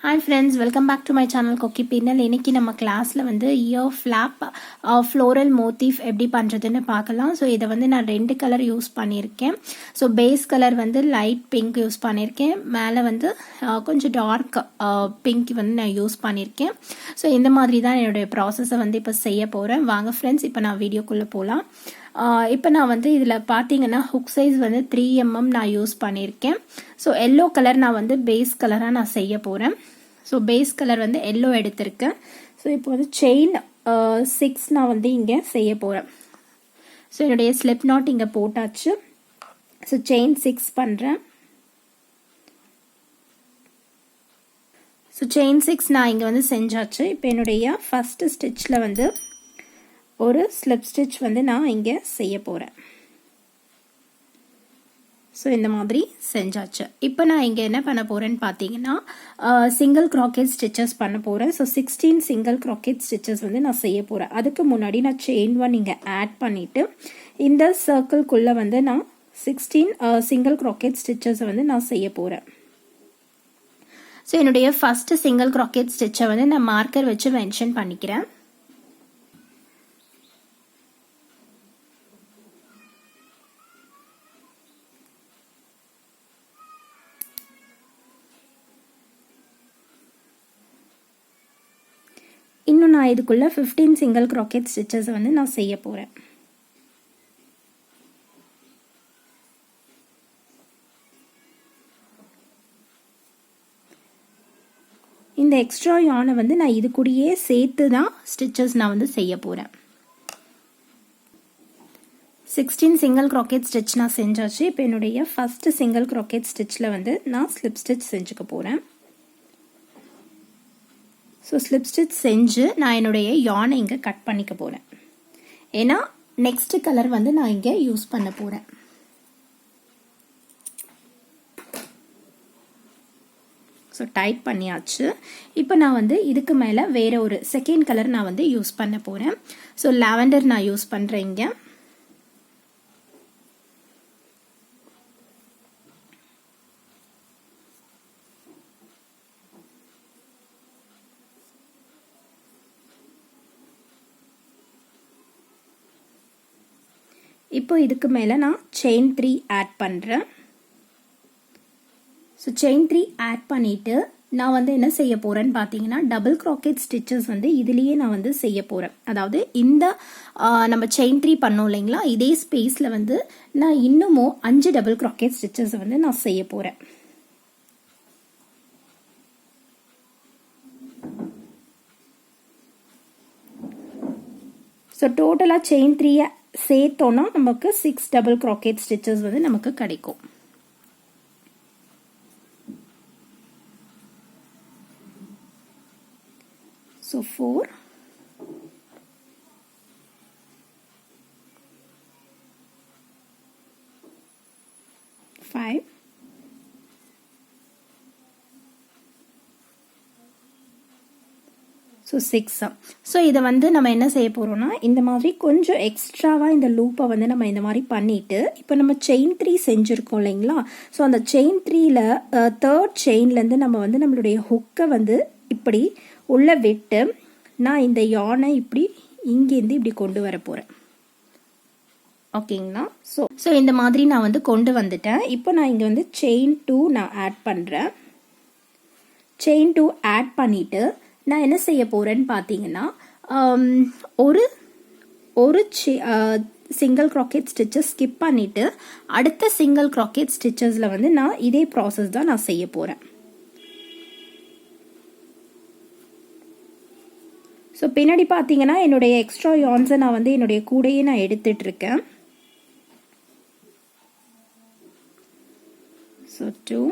Hi friends, welcome back to my channel Kokki Pinnal. இன்னைக்கு நம்ம கிளாஸ்ல வந்து EarFlap Floral Motiff எப்படி பண்றதுன்னு பார்க்கலாம். ஸோ இதை வந்து நான் ரெண்டு கலர் யூஸ் பண்ணியிருக்கேன். ஸோ பேஸ் கலர் வந்து லைட் பிங்க் யூஸ் பண்ணியிருக்கேன். மேலே வந்து கொஞ்சம் டார்க் பிங்க் வந்து நான் யூஸ் பண்ணியிருக்கேன். ஸோ இந்த மாதிரி தான் என்னுடைய ப்ராசஸை வந்து இப்போ செய்ய போகிறேன். வாங்க ஃப்ரெண்ட்ஸ், இப்போ நான் வீடியோக்குள்ளே போகலாம். இப்போ நான் வந்து இதில் பார்த்தீங்கன்னா ஹுக் சைஸ் வந்து 3mm நான் யூஸ் பண்ணியிருக்கேன். ஸோ எல்லோ கலர் நான் வந்து பேஸ் கலராக நான் செய்ய போகிறேன். ஸோ பேஸ் கலர் வந்து எல்லோ எடுத்திருக்கேன். ஸோ இப்போ வந்து செயின் 6 நான் வந்து இங்கே செய்ய போகிறேன். ஸோ என்னுடைய ஸ்லிப் நாட் இங்கே போட்டாச்சு. ஸோ செயின் 6 பண்ணுறேன். ஸோ செயின் 6 நான் இங்கே வந்து செஞ்சாச்சு. இப்போ என்னுடைய ஃபஸ்ட்டு ஸ்டிச்சில் வந்து ஒரு ஸ்லிப் ஸ்டிச் வந்து நான் இங்கே செய்ய போகிறேன். ஸோ இந்த மாதிரி செஞ்சாச்சு. இப்போ நான் இங்கே என்ன பண்ண போகிறேன்னு பார்த்தீங்கன்னா சிங்கிள் க்ராக்கெட் ஸ்டிச்சஸ் பண்ண போகிறேன். ஸோ 16 சிங்கிள் க்ராக்கெட் ஸ்டிச்சஸ் வந்து நான் செய்ய போகிறேன். அதுக்கு முன்னாடி நான் செயின் 1 இங்கே ஆட் பண்ணிவிட்டு இந்த சர்க்கிள்குள்ளே வந்து நான் 16 சிங்கிள் க்ராக்கெட் ஸ்டிச்சஸை வந்து நான் செய்ய போகிறேன். ஸோ என்னுடைய ஃபஸ்ட்டு சிங்கிள் க்ராக்கெட் ஸ்டிச்சை வந்து நான் மார்க்கர் வச்சு மென்ஷன் பண்ணிக்கிறேன். இன்னும் நான் இதுக்குள்ள 15 சிங்கிள் க்ராக்கெட் ஸ்டிச்சஸ் வந்து நான் செய்ய போகிறேன். இந்த எக்ஸ்ட்ரா யானை வந்து நான் இது கூடயே சேர்த்து தான் ஸ்டிச்சஸ் நான் வந்து செய்ய போகிறேன். 16 சிங்கிள் க்ராக்கெட் ஸ்டிச் நான் செஞ்சாச்சு. இப்போ என்னுடைய ஃபஸ்ட்டு சிங்கிள் க்ராக்கெட் ஸ்டிச்சில் வந்து நான் ஸ்லிப் ஸ்டிச் செஞ்சுக்க போகிறேன். ஸோ ஸ்லிப் ஸ்டிச் செஞ்சு நான் என்னுடைய யானை இங்கே கட் பண்ணிக்க போகிறேன். ஏன்னா நெக்ஸ்ட் கலர் வந்து நான் இங்கே யூஸ் பண்ண போகிறேன். ஸோ டைட் பண்ணியாச்சு. இப்போ நான் வந்து இதுக்கு மேலே வேற ஒரு செகண்ட் கலர் நான் வந்து யூஸ் பண்ண போகிறேன். ஸோ லாவெண்டர் நான் யூஸ் பண்ணுறேன் இங்கே. இப்போ இதுக்கு மேலே நான் செயின் 3 ஆட் பண்ணுறேன். ஸோ செயின் 3 ஆட் பண்ணிவிட்டு நான் வந்து என்ன செய்ய போகிறேன்னு பார்த்தீங்கன்னா டபுள் க்ராக்கெட் ஸ்டிச்சஸ் வந்து இதுலேயே நான் வந்து செய்ய போகிறேன். அதாவது இந்த நம்ம செயின் 3 பண்ணோம் இல்லைங்களா, இதே ஸ்பேஸில் வந்து நான் இன்னமும் 5 டபுள் க்ராக்கெட் ஸ்டிச்சஸ் வந்து நான் செய்ய போகிறேன். ஸோ டோட்டலாக செயின் 3 சேர்த்தோன்னா நமக்கு 6 டபுள் க்ராக்கெட் ஸ்டிச்சஸ் வந்து நமக்கு கிடைக்கும். So 4 5 so 6. ஸோ இதை வந்து நம்ம என்ன செய்ய போகிறோம்னா இந்த மாதிரி கொஞ்சம் எக்ஸ்ட்ராவாக இந்த லூப்பை வந்து நம்ம இந்த மாதிரி பண்ணிவிட்டு இப்போ நம்ம செயின் 3 செஞ்சுருக்கோம் இல்லைங்களா. ஸோ அந்த செயின் 3ல தேர்ட் செயின்லேருந்து நம்ம வந்து நம்மளுடைய ஹுக்கை வந்து இப்படி உள்ளே விட்டு நான் இந்த யானை இப்படி இங்கேருந்து இப்படி கொண்டு வர போகிறேன். ஓகேங்களா. ஸோ இந்த மாதிரி நான் வந்து கொண்டு வந்துட்டேன். இப்போ நான் இங்கே வந்து செயின் 2 நான் ஆட் பண்ணுறேன். செயின் 2 ஆட் பண்ணிவிட்டு நான் என்ன செய்ய போகிறேன்னு பார்த்தீங்கன்னா ஒரு சிங்கிள் க்ராக்கெட் ஸ்டிச்சஸ் ஸ்கிப் பண்ணிவிட்டு அடுத்த சிங்கிள் க்ராக்கெட் ஸ்டிச்சஸில் வந்து நான் இதே ப்ராசஸ் தான் நான் செய்ய போகிறேன். ஸோ பின்னாடி பார்த்தீங்கன்னா என்னுடைய எக்ஸ்ட்ரா யான்ஸை நான் வந்து என்னுடைய கூடையே நான் எடுத்துட்டு இருக்கேன். ஸோ 2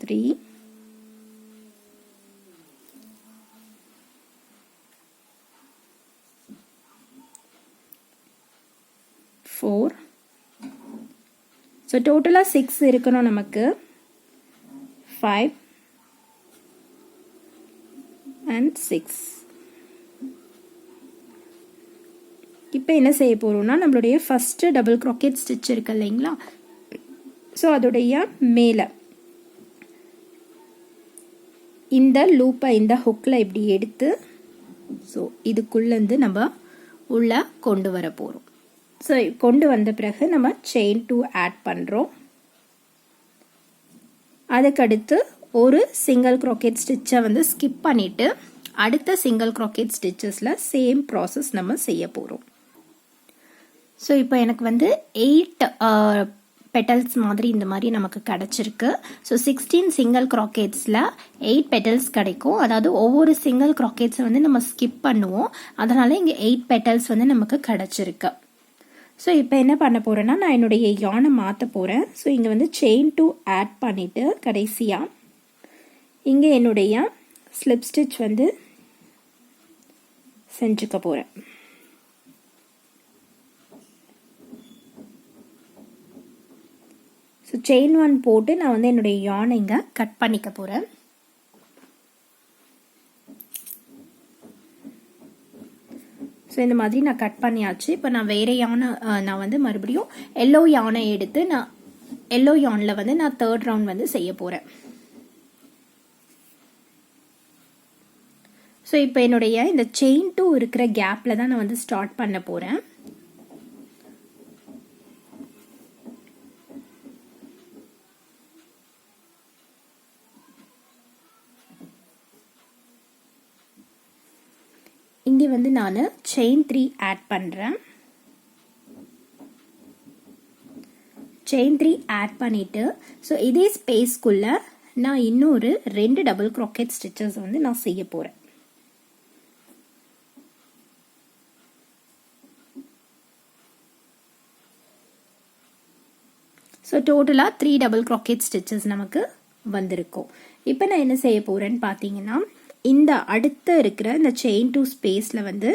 3 4 ஸோ டோட்டலாக 6 இருக்கணும் நமக்கு. 5 and 6 இப்போ என்ன செய்ய போகிறோம்னா நம்மளுடைய ஃபஸ்ட்டு டபுள் க்ரோக்கெட் ஸ்டிச் இருக்கு இல்லைங்களா, ஸோ அதோடைய மேலே இந்த லூப்பை இந்த ஹுக்கில் இப்படி எடுத்து ஸோ இதுக்குள்ளேருந்து நம்ம உள்ளே கொண்டு வர போகிறோம். ஸோ கொண்டு வந்த பிறகு நம்ம செயின் 2 ஆட் பண்ணுறோம். அதுக்கடுத்து ஒரு சிங்கிள் க்ரோக்கெட் ஸ்டிச்சை வந்து ஸ்கிப் பண்ணிவிட்டு அடுத்த சிங்கிள் க்ரோக்கெட் ஸ்டிச்சஸில் சேம் ப்ராசஸ் நம்ம செய்ய போகிறோம். ஸோ இப்போ எனக்கு வந்து 8 பெட்டல்ஸ் மாதிரி இந்த மாதிரி நமக்கு கிடச்சிருக்கு. ஸோ 16 சிங்கிள் க்ராக்கெட்ஸில் 8 பெட்டல்ஸ் கிடைக்கும். அதாவது ஒவ்வொரு சிங்கிள் க்ராக்கெட்ஸை வந்து நம்ம ஸ்கிப் பண்ணுவோம், அதனால் இங்கே 8 பெட்டல்ஸ் வந்து நமக்கு கிடச்சிருக்கு. ஸோ இப்போ என்ன பண்ண போகிறேன்னா நான் என்னுடைய யானை மாற்ற போகிறேன். ஸோ இங்கே வந்து செயின் 2 ஆட் பண்ணிவிட்டு கடைசியாக இங்கே என்னுடைய ஸ்லிப் ஸ்டிச் வந்து செஞ்சுக்க போகிறேன். ஸோ செயின் 1 போட்டு நான் வந்து என்னுடைய யானை இங்கே கட் பண்ணிக்க போகிறேன். ஸோ இந்த மாதிரி நான் கட் பண்ணியாச்சு. இப்போ நான் வேறு யானை நான் வந்து மறுபடியும் எல்லோ யானை எடுத்து நான் எல்லோ யானில் வந்து நான் 3rd ரவுண்ட் வந்து செய்ய போகிறேன். ஸோ இப்போ என்னுடைய இந்த செயின் 2 இருக்கிற கேப்பில் தான் நான் வந்து ஸ்டார்ட் பண்ண போகிறேன். இங்கே வந்து நான் செயின் 3 ஆட் பண்ணுறேன். செயின் 3 ஆட் பண்ணிவிட்டு ஸோ இதே ஸ்பேஸ்க்குள்ளே நான் இன்னொரு 2 டபுள் க்ரோக்கெட் ஸ்டிச்சஸ் வந்து நான் செய்ய போகிறேன். ஸோ டோட்டலாக 3 டபுள் க்ரோக்கெட் ஸ்டிச்சஸ் நமக்கு வந்திருக்கும். இப்போ நான் என்ன செய்ய போகிறேன்னு பார்த்தீங்கன்னா இந்த அடுத்த இருக்கிற இந்த செயின் 2 ஸ்பேஸில் வந்து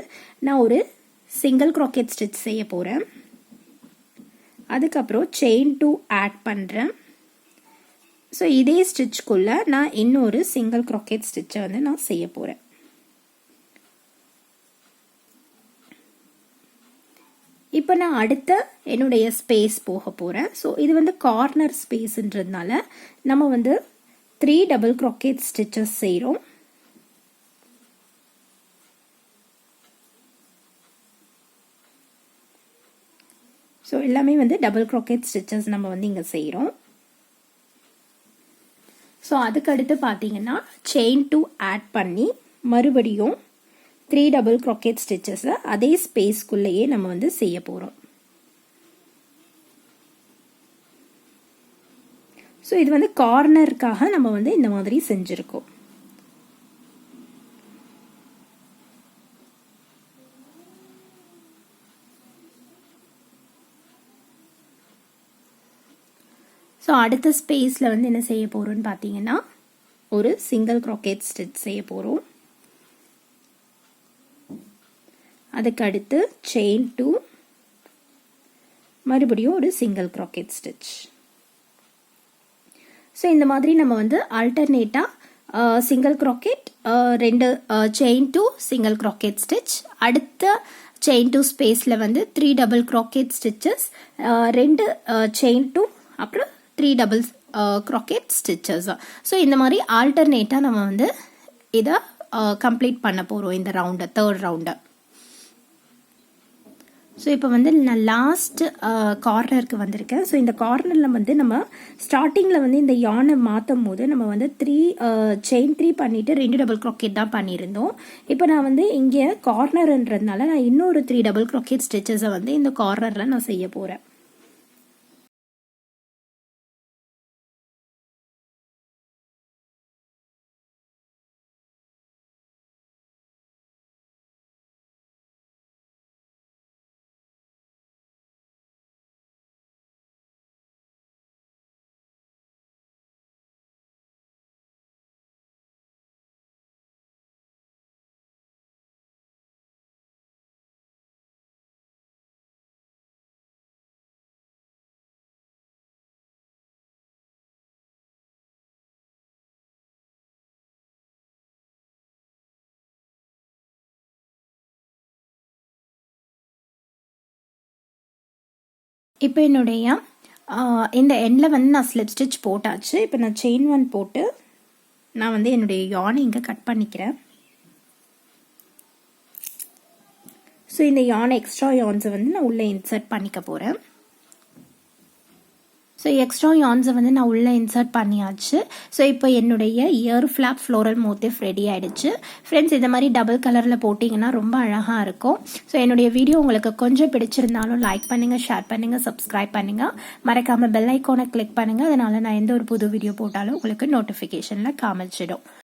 நான் ஒரு சிங்கிள் க்ரோக்கெட் ஸ்டிச் செய்ய போகிறேன். அதுக்கப்புறம் செயின் 2 ஆட் பண்ணுறேன். ஸோ இதே ஸ்டிச்சுக்குள்ளே நான் இன்னொரு சிங்கிள் க்ரோக்கெட் ஸ்டிச்சை வந்து நான் செய்ய போகிறேன். இப்போ நான் அடுத்த என்னுடைய ஸ்பேஸ் போக போகிறேன். ஸோ இது வந்து கார்னர் ஸ்பேஸ்ன்றதுனால நம்ம வந்து 3 டபுள் க்ரோக்கெட் ஸ்டிச்சஸ் செய்கிறோம். ஸோ எல்லாமே வந்து டபுள் க்ரோக்கெட் ஸ்டிச்சஸ் நம்ம வந்து இங்கே செய்கிறோம். ஸோ அதுக்கடுத்து பார்த்தீங்கன்னா செயின் 2 ஆட் பண்ணி மறுபடியும் 3 டபுள் க்ரோக்கெட் ஸ்டிச்சஸை அதே ஸ்பேஸ்க்குள்ளேயே நம்ம வந்து செய்ய போகிறோம். ஸோ இது வந்து கார்னருக்காக நம்ம வந்து இந்த மாதிரி செஞ்சுருக்கோம். ஸோ அடுத்த ஸ்பேஸில் வந்து என்ன செய்ய போகிறோம்னு பார்த்தீங்கன்னா ஒரு சிங்கிள் க்ரோக்கெட் ஸ்டிச் செய்ய போகிறோம். அதுக்கு அடுத்து செயின் 2 மறுபடியும் ஒரு சிங்கிள் க்ரோக்கெட் ஸ்டிச். ஸோ இந்த மாதிரி நம்ம வந்து ஆல்டர்னேட்டாக single Crockett 2 chain 2 single Crockett stitch, அடுத்த செயின் 2 ஸ்பேஸில் வந்து 3 டபுள் க்ரோக்கெட் ஸ்டிச்சஸ், 2 செயின் 2 அப்புறம் 3 டபுள் க்ரோக்கெட் ஸ்டிச்சஸ். ஸோ இந்த மாதிரி ஆல்டர்னேட்டாக நம்ம வந்து இதை கம்ப்ளீட் பண்ண போகிறோம் இந்த ரவுண்டை, 3rd ரவுண்டை. ஸோ இப்போ வந்து நான் லாஸ்ட் கார்னருக்கு வந்திருக்கேன். ஸோ இந்த கார்னரில் வந்து நம்ம ஸ்டார்டிங்கில் வந்து இந்த யானை மாற்றும் போது நம்ம வந்து செயின் 3 பண்ணிவிட்டு 2 டபுள் க்ரோக்கெட் தான் பண்ணியிருந்தோம். இப்போ நான் வந்து இங்கே கார்னர்ன்றதுனால நான் இன்னொரு 3 டபுள் க்ரோக்கெட் ஸ்டிச்சஸை வந்து இந்த கார்னரில் நான் செய்ய போகிறேன். இப்போ என்னுடைய இந்த எண்டில் வந்து நான் ஸ்லிப் ஸ்டிச் போட்டாச்சு. இப்போ நான் செயின் 1 போட்டு நான் வந்து என்னுடைய யானை இங்கே கட் பண்ணிக்கிறேன். ஸோ இந்த யானை எக்ஸ்ட்ரா யான்ஸை வந்து நான் உள்ளே இன்சர்ட் பண்ணிக்க போகிறேன். ஸோ எக்ஸ்ட்ரா யான்ஸை வந்து நான் உள்ளே இன்சர்ட் பண்ணியாச்சு. ஸோ இப்போ என்னுடைய EarFlap Floral Motiff ரெடி ஆகிடுச்சு. ஃப்ரெண்ட்ஸ், இந்த மாதிரி டபுள் கலரில் போட்டிங்கன்னா ரொம்ப அழகாக இருக்கும். ஸோ என்னுடைய வீடியோ உங்களுக்கு கொஞ்சம் பிடிச்சிருந்தாலும் லைக் பண்ணுங்கள், ஷேர் பண்ணுங்கள், சப்ஸ்கிரைப் பண்ணுங்கள். மறக்காமல் பெல் ஐக்கானை கிளிக் பண்ணுங்கள். அதனால் நான் எந்த ஒரு புது வீடியோ போட்டாலும் உங்களுக்கு நோட்டிஃபிகேஷனில் காமிச்சிடும்.